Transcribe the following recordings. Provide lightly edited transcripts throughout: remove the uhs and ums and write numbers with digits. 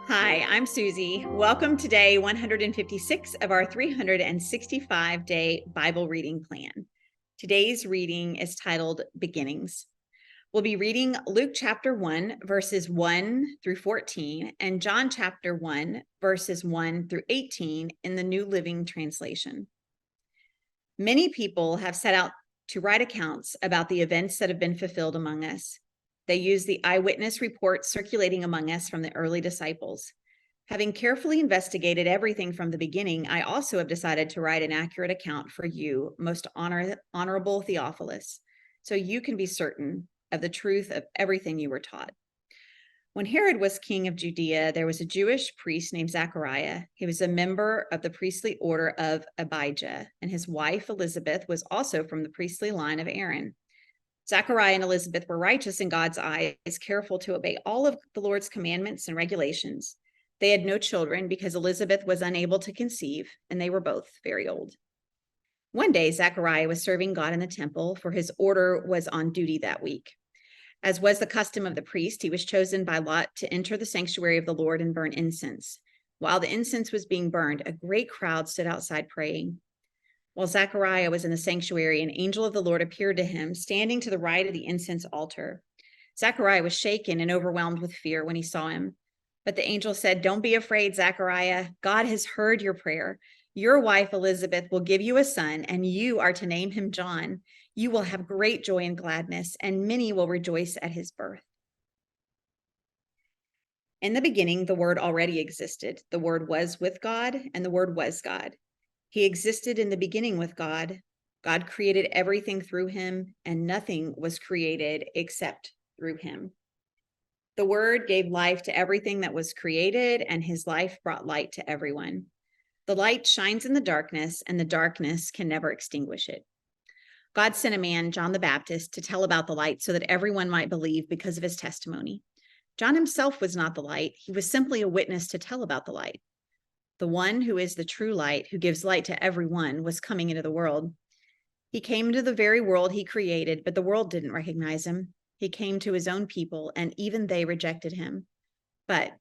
Hi, I'm Susie. Welcome to day 156 of our 365-day Bible reading plan. Today's reading is titled Beginnings. We'll be reading Luke chapter 1, verses 1 through 14, and John chapter 1, verses 1 through 18 in the New Living Translation. Many people have set out to write accounts about the events that have been fulfilled among us. They use the eyewitness reports circulating among us from the early disciples. Having carefully investigated everything from the beginning, I also have decided to write an accurate account for you, most honorable Theophilus, so you can be certain of the truth of everything you were taught. When Herod was king of Judea, there was a Jewish priest named Zechariah. He was a member of the priestly order of Abijah, and his wife Elizabeth was also from the priestly line of Aaron. Zechariah and Elizabeth were righteous in God's eyes, careful to obey all of the Lord's commandments and regulations. They had no children because Elizabeth was unable to conceive, and they were both very old. One day, Zechariah was serving God in the temple, for his order was on duty that week. As was the custom of the priest, he was chosen by lot to enter the sanctuary of the Lord and burn incense. While the incense was being burned, a great crowd stood outside praying. While Zechariah was in the sanctuary, an angel of the Lord appeared to him, standing to the right of the incense altar. Zechariah was shaken and overwhelmed with fear when he saw him. But the angel said, "Don't be afraid, Zechariah. God has heard your prayer. Your wife, Elizabeth, will give you a son, and you are to name him John. You will have great joy and gladness, and many will rejoice at his birth. In the beginning, the Word already existed. The Word was with God, and the Word was God. He existed in the beginning with God. God created everything through him, and nothing was created except through him. The Word gave life to everything that was created, and his life brought light to everyone. The light shines in the darkness, and the darkness can never extinguish it. God sent a man, John the Baptist, to tell about the light so that everyone might believe because of his testimony. John himself was not the light. He was simply a witness to tell about the light. The one who is the true light, who gives light to everyone, was coming into the world. He came to the very world he created, but the world didn't recognize him. He came to his own people, and even they rejected him. But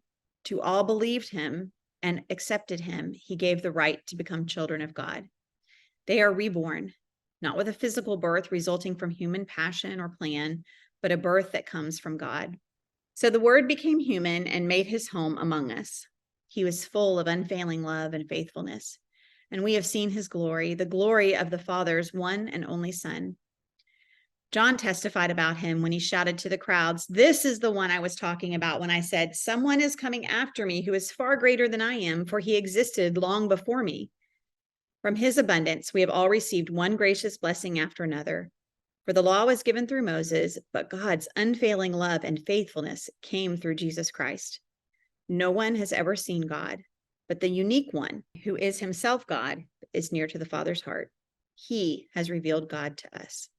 to all believed him and accepted him, he gave the right to become children of God. They are reborn, not with a physical birth resulting from human passion or plan, but a birth that comes from God. So the Word became human and made his home among us. He was full of unfailing love and faithfulness, and we have seen his glory, the glory of the Father's one and only Son. John testified about him when he shouted to the crowds, "This is the one I was talking about when I said, 'Someone is coming after me who is far greater than I am, for he existed long before me.' From his abundance, we have all received one gracious blessing after another. For the law was given through Moses, but God's unfailing love and faithfulness came through Jesus Christ. No one has ever seen God, but the unique one, who is himself God, is near to the Father's heart. He has revealed God to us."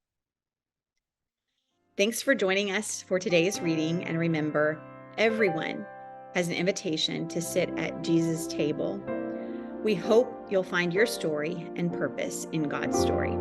Thanks for joining us for today's reading, and remember, everyone has an invitation to sit at Jesus' table. We hope you'll find your story and purpose in God's story.